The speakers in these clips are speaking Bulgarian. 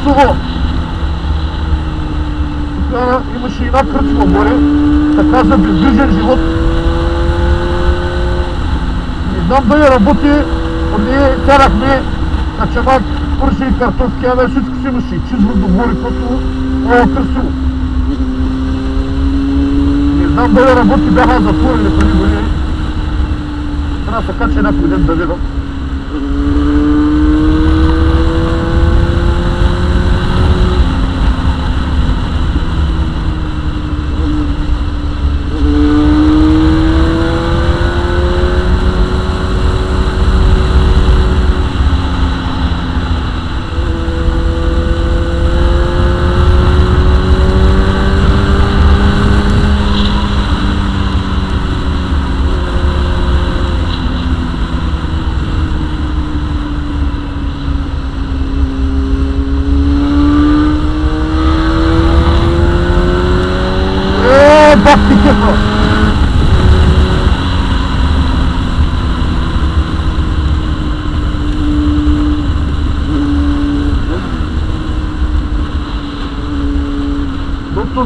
Кръсово. Тук имаше една кръчма горе, така за бездвижен живот. Не знам дали работи, но ние карахме качамак, курши и картофки, ами всичко си имаше. Чизвър до горе, което много красиво. Не знам дали работи, бяха затворили преди години. Трябва да се кача някой ден да видам.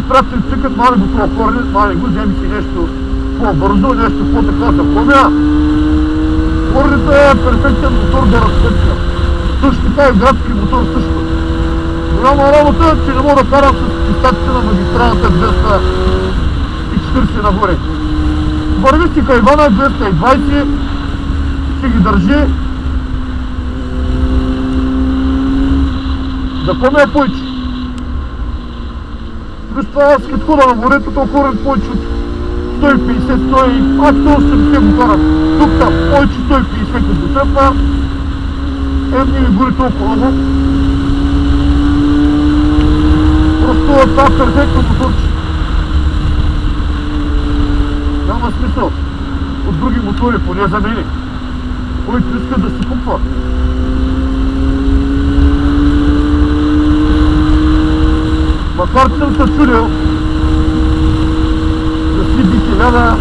Приятели цикат, мали го прокорни, мали го, вземи си нещо по-бързо, нещо по-така за помня. Корнито е перфектен мотор да разпътка. Също така и градски мотор също. Голяма работа е, че не мога да карам с пистаците на магистралата 240 нагоре. Върви си кайвана 220, ще ги държи. За помня е повече. Плюс това с китхода на морето, то корен повече от 150, 180 го карат. Тук там, повече 150 го дотрепа. Не ми гори толкова много. Просто това е перфектно моторче. Няма смисъл от други мотори, поне за мене. Който иска да си купва. Макар че съм се чудил да си битиляда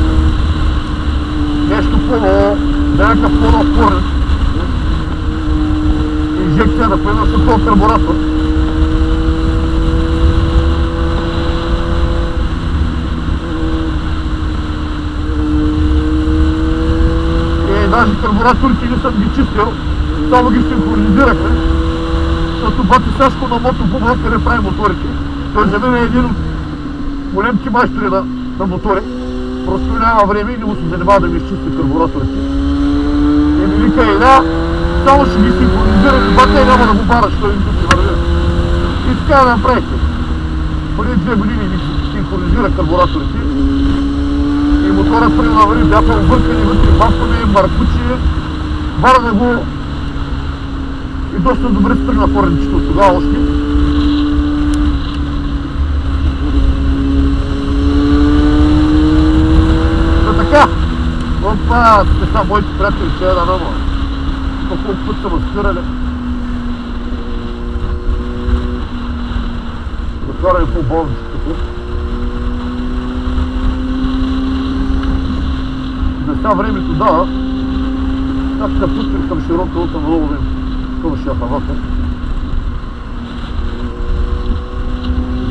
нещо по-ново, някакъв по-нов корен, инжекция да поема с този карбуратор. Даже карбураторите не съм ги чистил, само ги синхронизирахме, защото бати Сашко на Мотобума, къде прави моторите. Той за мен е един от големите майстори на мотори. Просто няма време и не му се занимава да ми изчисти карбураторите. И ми вика една, само ще ги синхронизира и бата и няма да го бараш, той им се върви. И така да направихте. Преди 2 години ми синхронизира карбураторите. И мотора при навари бяха объркани вътре бампами, маркучи, варна го и доста добре спригна коренчето от тогава още. Така, но това са моите приятели, че е да nama. Колко път са ме спирали. Да караме по болниците тук. Не са времето да, как се пустим към широка лута на много към шахавата.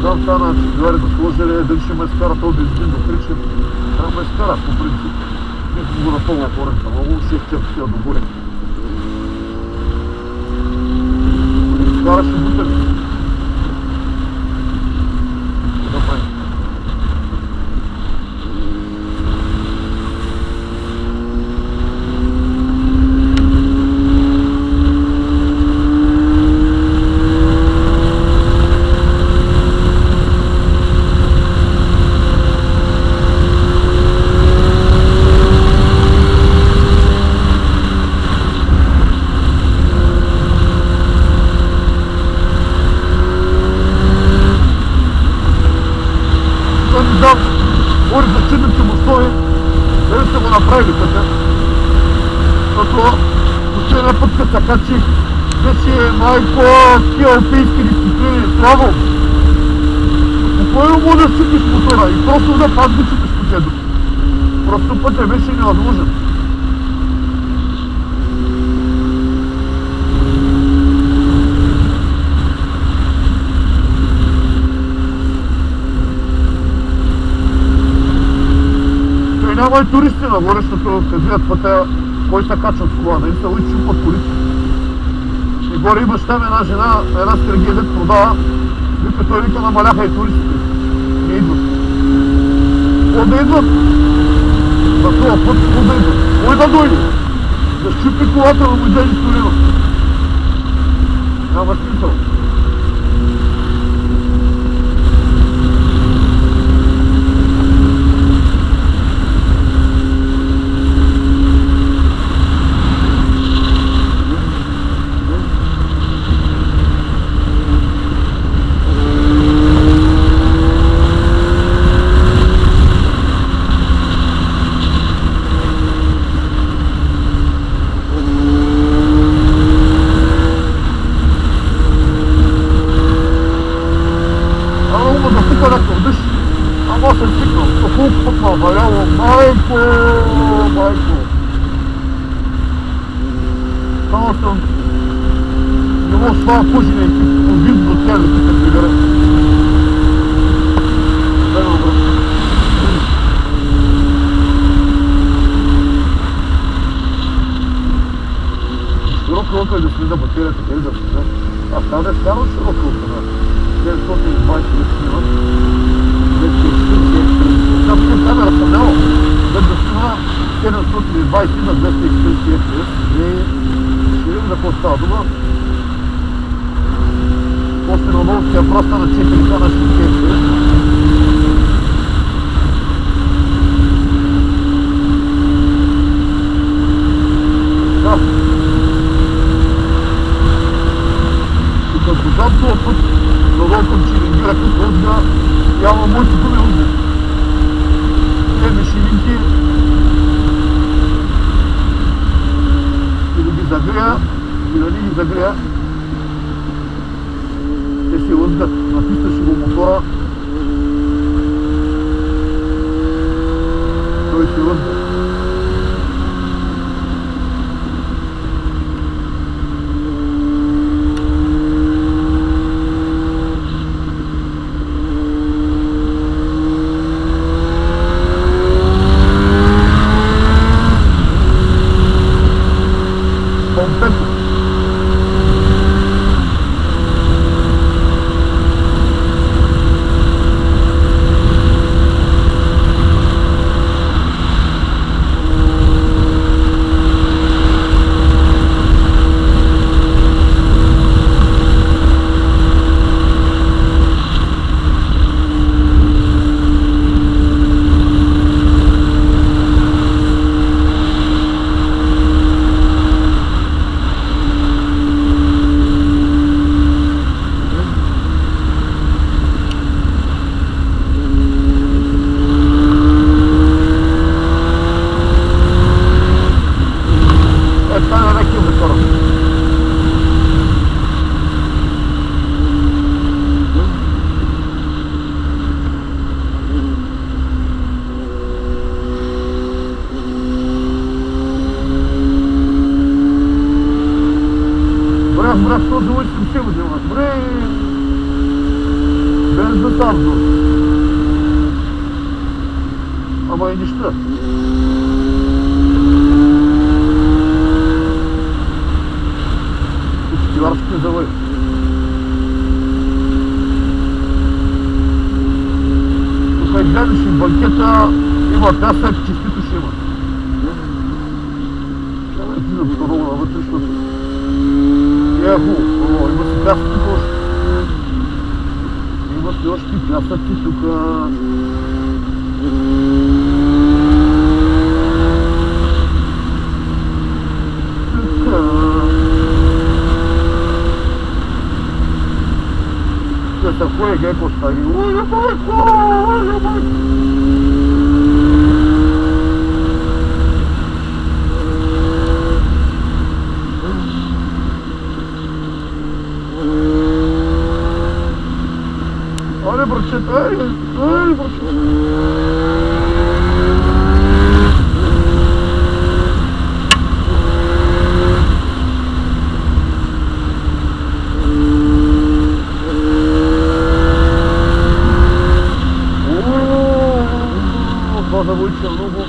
Знам стана, че говори да сложили, дали ще ме изкара този бензин да кричим. Трябва да ме изкара по принцип. Не съм го напълно корента, много ще изчерпи до горе. Ако не изкараш и бутали. Да правим. Така че беше майко тия алпийски дисциплини, слава! Спокойно мога да щупиш мотора и просто да пак го чупиш по седо. Просто пътя беше невъзможен. Има и туристи нагоре, защото като видят пътя, кой се качват с кола, да им се лъчи чупат колите. И горе имаш там една жена, една стрегия дет продава, вика той вика намаляха и туристите. Не идват. Кой да идват? За това път, кой да идват? Кой да дойде? Да щупи колата да му излезе Торино. Няма смисъл. Майко! Само съм... Не мога с това кожина и видно от тя да ти се прибере. Дай ме обръща. Широка лъка да следа батерията, къде да следа. Аз трябва да е скарал широка лъка, да. 920 да снима. 240. Там съм камера съм нямал. Да снима 720 на 240 FPS. Ще видим за какво става дума. После на ново ще я проста на 4К на 60 FPS. Да. И като дам това път, надолу към Чилингира, като отга, явно моите думи отга. Тези шилинки и да ги загрея, и да не ги загрея, те се лъзгат, натиснаш го мотора, той се лъзга. Брат, что за очень все выделилось? Без доставку. А мои ничто. Стиварский завод. Тук гледаш и банкета има пясък, чистито ще има. Ще ме излизам второго навътре, защото е хубаво, има си пясъци още. Има си още пясъци тук. Ще се ходи геко стави. Оле, майко! Оле, майко! Olha, brocheta, olha, brocheta. Това заводче много.